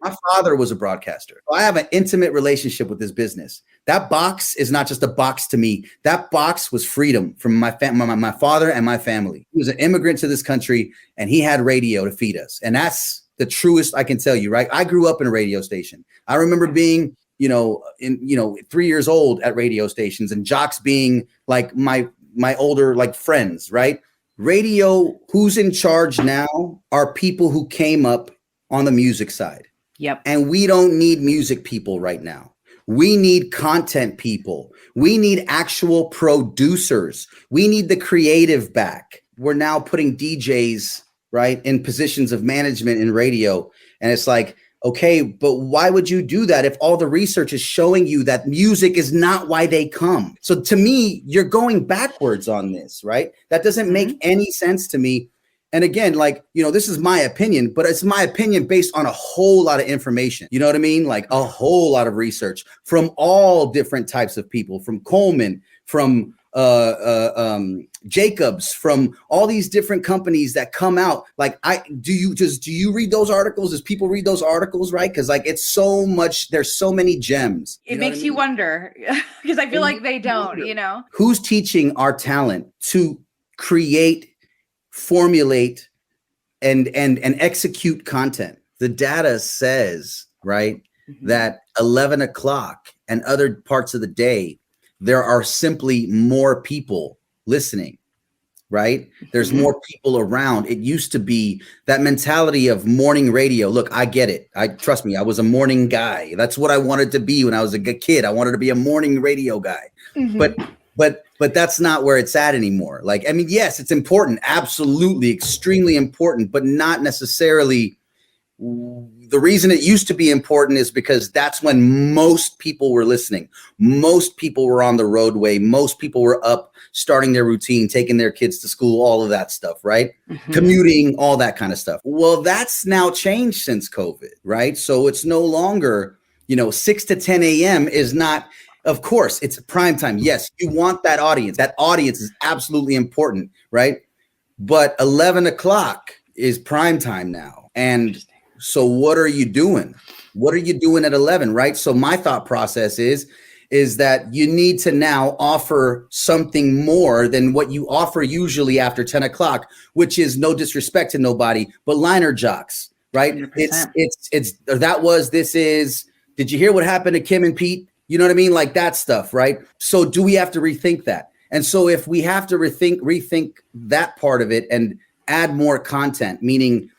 My father was a broadcaster. I have an intimate relationship with this business. That box is not just a box to me. That box was freedom from my father and my family. He was an immigrant to this country, and he had radio to feed us. And that's the truest I can tell you, right? I grew up in a radio station. I remember being, 3 years old at radio stations, and jocks being like my older like friends, right? Radio, who's in charge now are people who came up on the music side. Yep. And we don't need music people right now. We need content people. We need actual producers. We need the creative back. We're now putting DJs, right, in positions of management in radio. And it's like, okay, but why would you do that if all the research is showing you that music is not why they come? So to me, you're going backwards on this, right? That doesn't make any sense to me. And again, like, this is my opinion, but it's my opinion based on a whole lot of information. You know what I mean? Like a whole lot of research from all different types of people, from Coleman, from Jacobs, from all these different companies that come out. Like, do you read those articles? Does people read those articles? Right? Because like it's so much. There's so many gems. It makes you wonder, because I feel like they don't. Who's teaching our talent to create, formulate, and execute content? The data says, right, that 11 o'clock and other parts of the day, there are simply more people listening, right? There's more people around. It used to be that mentality of morning radio. Look, I get it. Trust me, I was a morning guy. That's what I wanted to be when I was a kid. I wanted to be a morning radio guy. But that's not where it's at anymore. Like, I mean, yes, it's important. Absolutely. Extremely important, but not necessarily. The reason it used to be important is because that's when most people were listening. Most people were on the roadway. Most people were up, starting their routine, taking their kids to school, all of that stuff, right? Commuting, all that kind of stuff. Well, that's now changed since COVID, right? So it's no longer, 6 to 10 a.m. is not. Of course, it's prime time. Yes, you want that audience. That audience is absolutely important, right? But 11 o'clock is prime time now. And so what are you doing? What are you doing at 11, right? So my thought process is that you need to now offer something more than what you offer usually after 10 o'clock, which is, no disrespect to nobody, but liner jocks, right? 100%. This is, did you hear what happened to Kim and Pete? You know what I mean? Like that stuff, right? So do we have to rethink that? And so if we have to rethink that part of it and add more content, meaning,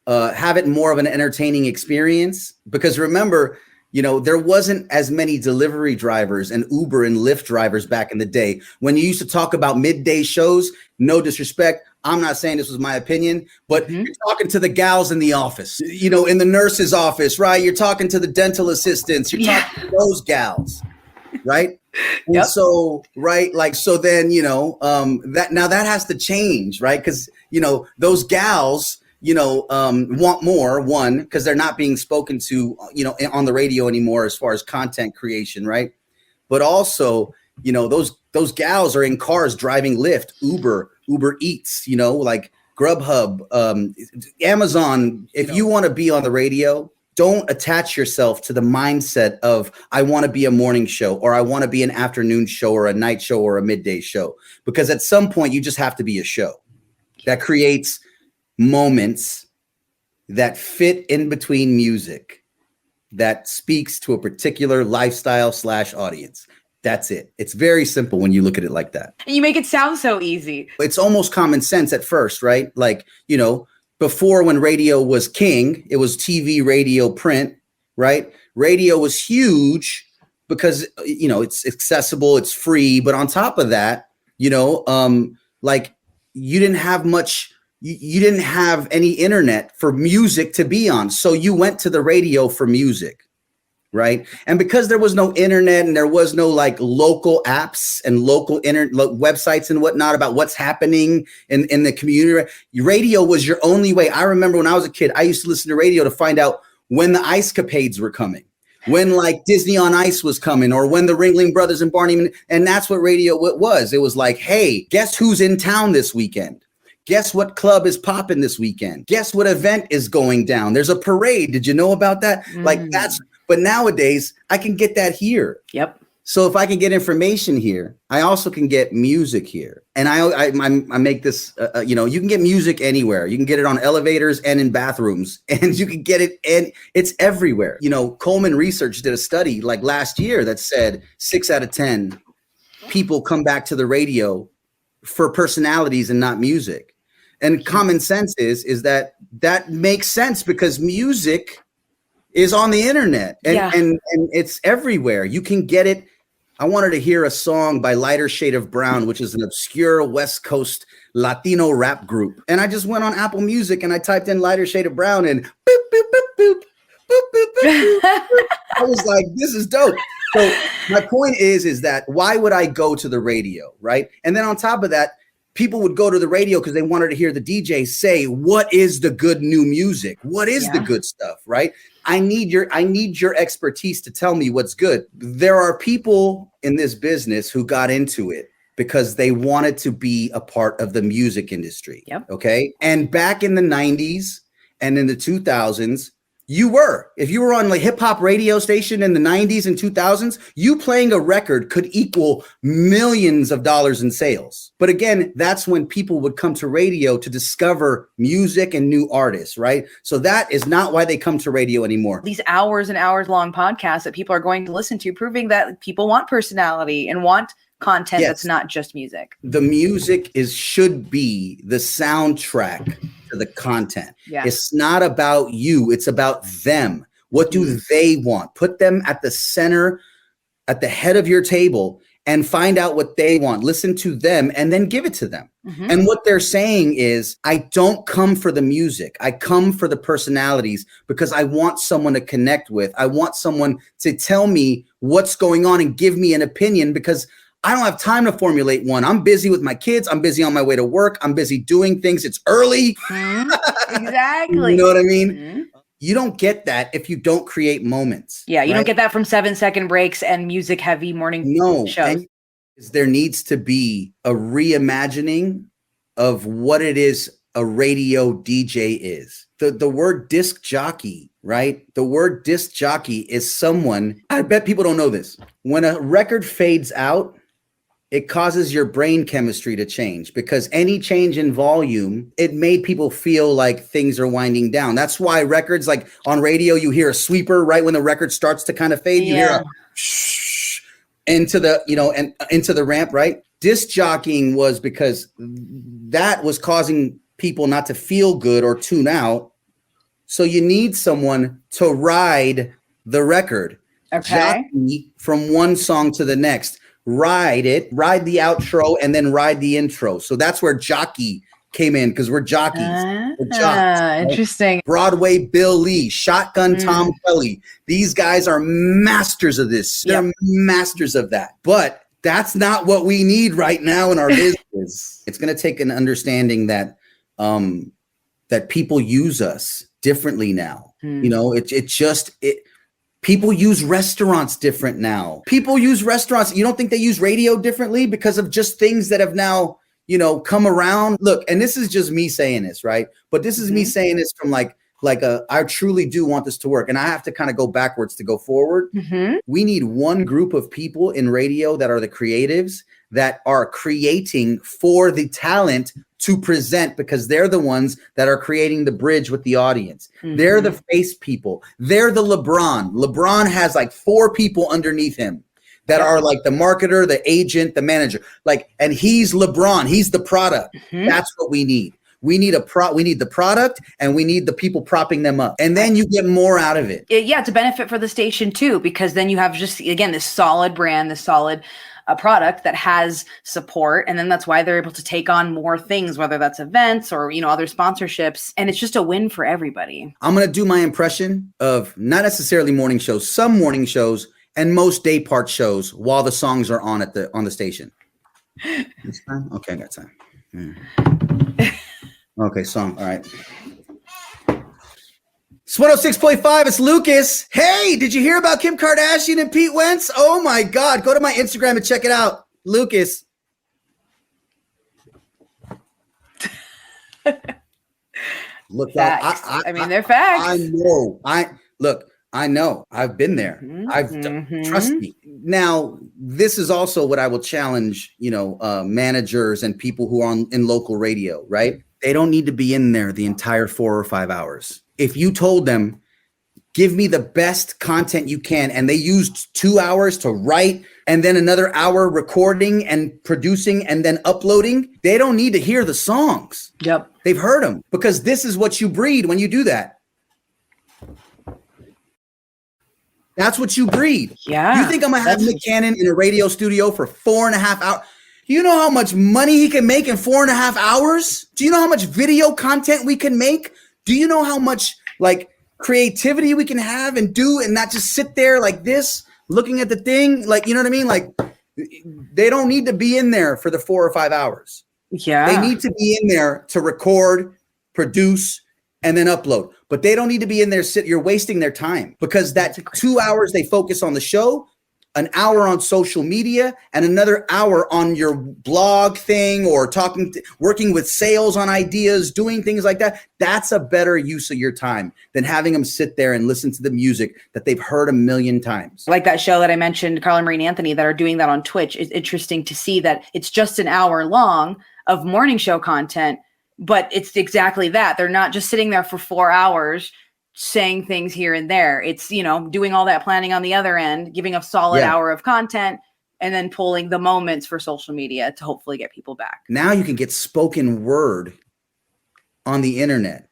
have it more of an entertaining experience, because remember, there wasn't as many delivery drivers and Uber and Lyft drivers back in the day. When you used to talk about midday shows, no disrespect, I'm not saying this was my opinion, but you're talking to the gals in the office, in the nurse's office, right? You're talking to the dental assistants, you're talking to those gals, right? And so, right, like, so then, that has to change, right? Because, those gals, want more, one, because they're not being spoken to, on the radio anymore as far as content creation, right? But also, those gals are in cars driving Lyft, Uber Eats, like Grubhub, Amazon. If you want to be on the radio, don't attach yourself to the mindset of, I want to be a morning show, or I want to be an afternoon show, or a night show, or a midday show, because at some point you just have to be a show that creates moments that fit in between music, that speaks to a particular lifestyle / audience. That's it. It's very simple when you look at it like that. And you make it sound so easy. It's almost common sense at first, right? Like, before, when radio was king, it was TV, radio, print, right? Radio was huge because, it's accessible, it's free. But on top of that, like, you didn't have much. You didn't have any internet for music to be on. So you went to the radio for music, right? And because there was no internet and there was no like local apps and local websites and whatnot about what's happening in the community, radio was your only way. I remember when I was a kid, I used to listen to radio to find out when the Ice Capades were coming, when like Disney on Ice was coming, or when the Ringling Brothers and Barney, and that's what radio was. It was like, hey, guess who's in town this weekend? Guess what club is popping this weekend? Guess what event is going down? There's a parade. Did you know about that? But nowadays I can get that here. Yep. So if I can get information here, I also can get music here. And I make this, you can get music anywhere. You can get it on elevators and in bathrooms, and you can get it, and it's everywhere. Coleman Research did a study like last year that said 6 out of 10 people come back to the radio for personalities and not music. And common sense is that makes sense because music is on the internet and it's everywhere. You can get it. I wanted to hear a song by Lighter Shade of Brown, which is an obscure West Coast Latino rap group. And I just went on Apple Music and I typed in Lighter Shade of Brown and boop, boop, boop, boop, boop, boop, boop, boop. I was like, this is dope. So my point is that why would I go to the radio, right? And then on top of that, people would go to the radio because they wanted to hear the DJ say, what is the good new music? What is the good stuff, right? I need your expertise to tell me what's good. There are people in this business who got into it because they wanted to be a part of the music industry. Yep. Okay. And back in the 90s and in the 2000s, if you were on like hip hop radio station in the 90s and 2000s, you playing a record could equal millions of dollars in sales. But again, that's when people would come to radio to discover music and new artists, right? So that is not why they come to radio anymore. These hours and hours long podcasts that people are going to listen to, proving that people want personality and want content that's not just music. The music should be the soundtrack to the content. Yeah. It's not about you. It's about them. What do they want? Put them at the center, at the head of your table, and find out what they want. Listen to them and then give it to them. Mm-hmm. And what they're saying is, I don't come for the music. I come for the personalities because I want someone to connect with. I want someone to tell me what's going on and give me an opinion because I don't have time to formulate one. I'm busy with my kids. I'm busy on my way to work. I'm busy doing things. It's early. Exactly. You know what I mean? Mm-hmm. You don't get that if you don't create moments. Yeah, you don't get that from 7-second breaks and music heavy morning shows. There needs to be a reimagining of what it is a radio DJ is. The word disc jockey, right? The word disc jockey is someone, I bet people don't know this. When a record fades out, it causes your brain chemistry to change because any change in volume, it made people feel like things are winding down. That's why records, like on radio, you hear a sweeper right when the record starts to kind of fade. You hear a shh into the ramp, right? Disc jockeying was because that was causing people not to feel good or tune out. So you need someone to ride the record. Okay. Jockey from one song to the next. Ride the outro, and then ride the intro. So that's where jockey came in because we're jockeys. We're jocks, right? Interesting. Broadway Bill Lee, Shotgun Tom Kelly. These guys are masters of this. They're masters of that. But that's not what we need right now in our business. It's going to take an understanding that that people use us differently now. You know, people use restaurants different now. People use restaurants. You don't think they use radio differently because of just things that have now, come around? Look, and this is just me saying this, right? But this is me saying this from I truly do want this to work. And I have to kind of go backwards to go forward. Mm-hmm. We need one group of people in radio that are the creatives that are creating for the talent to present because they're the ones that are creating the bridge with the audience. Mm-hmm. They're the face people. They're the LeBron. LeBron has like 4 people underneath him that are like the marketer, the agent, the manager. And he's LeBron. He's the product. Mm-hmm. That's what we need. We need we need the product and we need the people propping them up. And then you get more out of it. Yeah, it's a benefit for the station too, because then you have just, again, this solid brand, this solid product that has support. And then that's why they're able to take on more things, whether that's events or, other sponsorships. And it's just a win for everybody. I'm going to do my impression of not necessarily morning shows, some morning shows and most day part shows while the songs are on on the station. This time? Okay, I got time. Yeah. Okay, song. All right. It's 106.5. It's Lucas. Hey, did you hear about Kim Kardashian and Pete Wentz? Oh my God. Go to my Instagram and check it out. Lucas. Look, Facts. I mean, they're facts. I know. I know. I've been there. Trust me. Now, this is also what I will challenge, managers and people who are in local radio, right? They don't need to be in there the entire 4 or 5 hours. If you told them, give me the best content you can, and they used 2 hours to write and then another hour recording and producing and then uploading, they don't need to hear the songs. Yep. They've heard them, because this is what you breed when you do that. That's what you breed. Yeah. You think I'm going to have Nick Cannon in a radio studio for 4.5 hours? You know how much money he can make in 4.5 hours? Do you know how much video content we can make? Do you know how much creativity we can have and do, and not just sit there like this, looking at the thing? You know what I mean? They don't need to be in there for the 4 or 5 hours. Yeah. They need to be in there to record, produce, and then upload. But they don't need to be in there. You're wasting their time, because that 2 hours they focus on the show, an hour on social media, and another hour on your blog thing, or working with sales on ideas, doing things like that. That's a better use of your time than having them sit there and listen to the music that they've heard a million times. Like that show that I mentioned, Carl and Marie and Anthony, that are doing that on Twitch. It's interesting to see that it's just an hour long of morning show content, but it's exactly that. They're not just sitting there for 4 hours saying things here and there. It's, doing all that planning on the other end, giving a solid hour of content, and then pulling the moments for social media to hopefully get people back. Now you can get spoken word on the internet,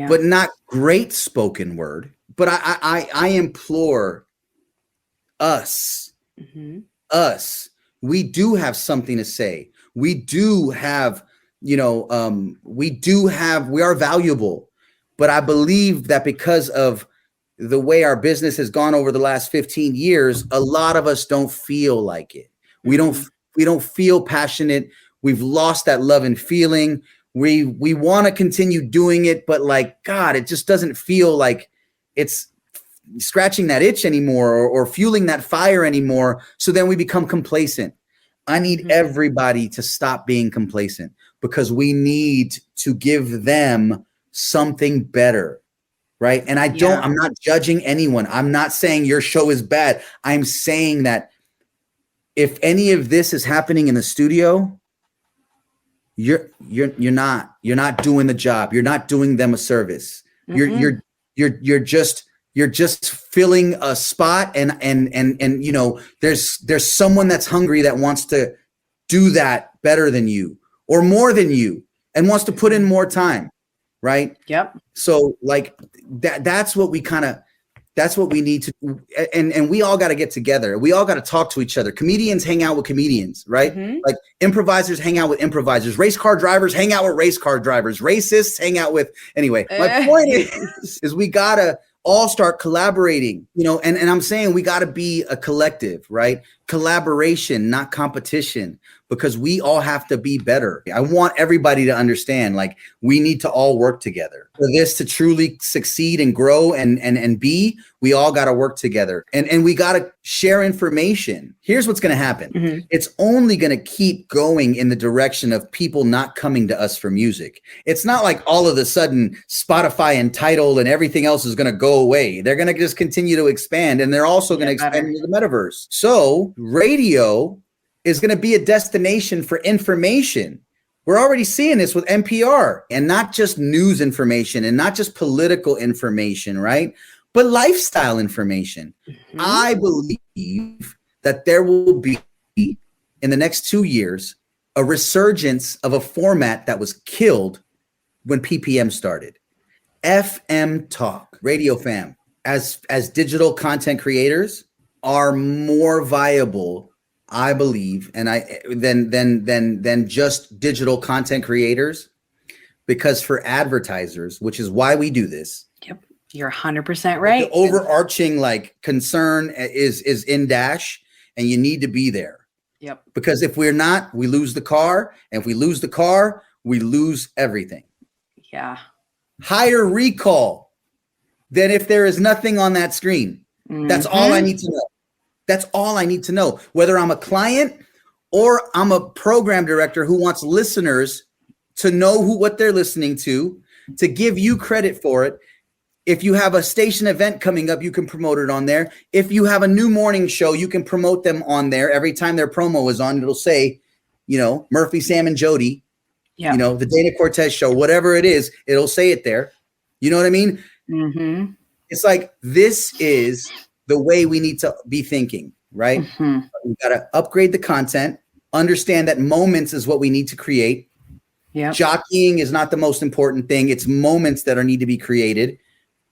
but not great spoken word. But I implore us, we do have something to say. We do have, we are valuable. But I believe that because of the way our business has gone over the last 15 years, a lot of us don't feel like it. We don't feel passionate. We've lost that love and feeling. We want to continue doing it, but God, it just doesn't feel like it's scratching that itch anymore, or fueling that fire anymore. So then we become complacent. I need everybody to stop being complacent, because we need to give them something better, right? And I'm not judging anyone. I'm not saying your show is bad. I'm saying that if any of this is happening in the studio, you're not doing the job. You're not doing them a service. You're just filling a spot, and there's someone that's hungry that wants to do that better than you or more than you, and wants to put in more time. Right. Yep. So that's what we need to, and we all got to get together. We all got to talk to each other. Comedians hang out with comedians, right? Improvisers hang out with improvisers. Race car drivers hang out with race car drivers. Racists hang out with, anyway, my point is we got to all start collaborating, and I'm saying we got to be a collective, right? Collaboration, not competition, because we all have to be better. I want everybody to understand, we need to all work together. For this to truly succeed and grow and be, we all got to work together, and we got to share information. Here's what's going to happen. It's only going to keep going in the direction of people not coming to us for music. It's not like all of a sudden Spotify and Tidal and everything else is going to go away. They're going to just continue to expand, and they're also going to expand into the metaverse. So radio is going to be a destination for information. We're already seeing this with NPR, and not just news information and not just political information, right? But lifestyle information. I believe that there will be, in the next 2 years, a resurgence of a format that was killed when PPM started. FM talk, radio fam, as digital content creators, are more viable, I believe, than just digital content creators, because for advertisers, which is why we do this. Yep, you're 100% right. The overarching concern is in dash, and you need to be there. Yep. Because if we're not, we lose the car, and if we lose the car, we lose everything. Yeah. Higher recall than if there is nothing on that screen. That's all I need to know. That's all I need to know. Whether I'm a client or I'm a program director who wants listeners to know what they're listening to give you credit for it. If you have a station event coming up, you can promote it on there. If you have a new morning show, you can promote them on there. Every time their promo is on, it'll say, Murphy, Sam, and Jody, the Dana Cortez show, whatever it is, it'll say it there. You know what I mean? Mm-hmm. It's like, this is the way we need to be thinking, right? Mm-hmm. We've got to upgrade the content, understand that moments is what we need to create. Yeah. Jockeying is not the most important thing. It's moments that need to be created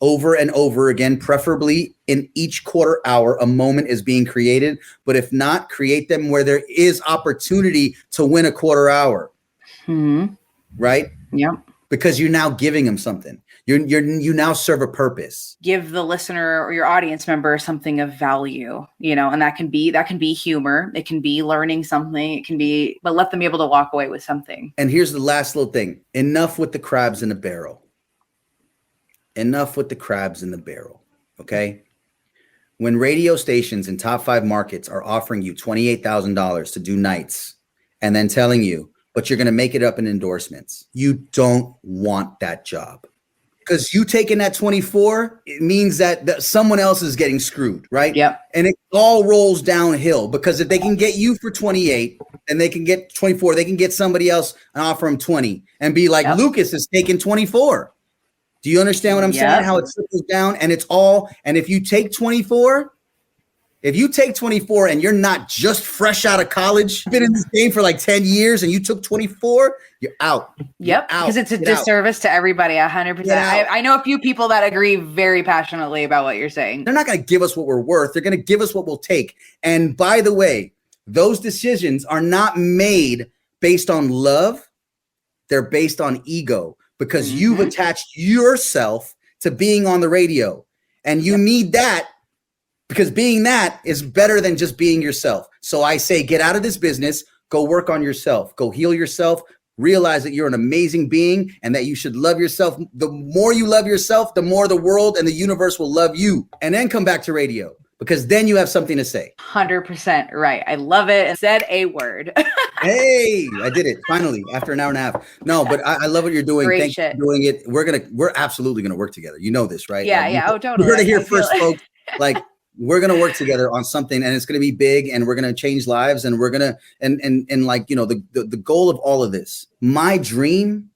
over and over again, preferably in each quarter hour, a moment is being created. But if not, create them where there is opportunity to win a quarter hour. Mm-hmm. Right? Yeah. Because you're now giving them something. You now serve a purpose. Give the listener or your audience member something of value, and that can be humor. It can be learning something. It can be, but let them be able to walk away with something. And here's the last little thing. Enough with the crabs in the barrel. Enough with the crabs in the barrel. Okay. When radio stations in top 5 markets are offering you $28,000 to do nights and then telling you, but you're going to make it up in endorsements, you don't want that job. Because you taking that 24, it means that someone else is getting screwed, right? Yep. And it all rolls downhill, because if they can get you for 28 and they can get 24, they can get somebody else and offer them 20 and be like, yep, Lucas is taking 24. Do you understand what I'm saying? How it trickles down, and it's all, and if you take 24 and you're not just fresh out of college, been in this game for like 10 years and you took 24, you're out. Yep. Because it's a disservice to everybody. 100%. I know a few people that agree very passionately about what you're saying. They're not going to give us what we're worth. They're going to give us what we'll take. And by the way, those decisions are not made based on love. They're based on ego, because you've attached yourself to being on the radio, and you need that. Because being that is better than just being yourself. So I say, get out of this business, go work on yourself, go heal yourself, realize that you're an amazing being and that you should love yourself. The more you love yourself, the more the world and the universe will love you. And then come back to radio, because then you have something to say. 100% right. I love it. And said a word. Hey, I did it finally after an hour and a half. No, but I love what you're doing. Great Thank you for doing it. We're absolutely going to work together. You know this, right? Yeah. Oh, totally. You're going to hear first, folks. Like, we're going to work together on something, and it's going to be big, and we're going to change lives, and we're going to, and like, the goal of all of this, my dream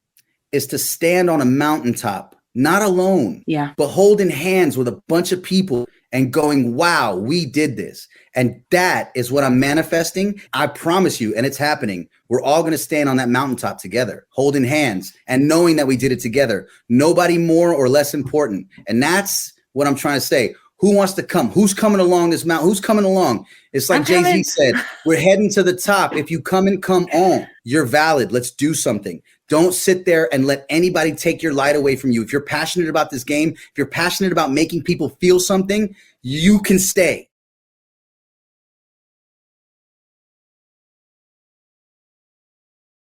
is to stand on a mountaintop, not alone, but holding hands with a bunch of people and going, wow, we did this. And that is what I'm manifesting. I promise you. And it's happening. We're all going to stand on that mountaintop together, holding hands and knowing that we did it together. Nobody more or less important. And that's what I'm trying to say. Who wants to come? Who's coming along this mountain? Who's coming along? It's like Jay-Z said, we're heading to the top. If you come on, you're valid. Let's do something. Don't sit there and let anybody take your light away from you. If you're passionate about this game, if you're passionate about making people feel something, you can stay.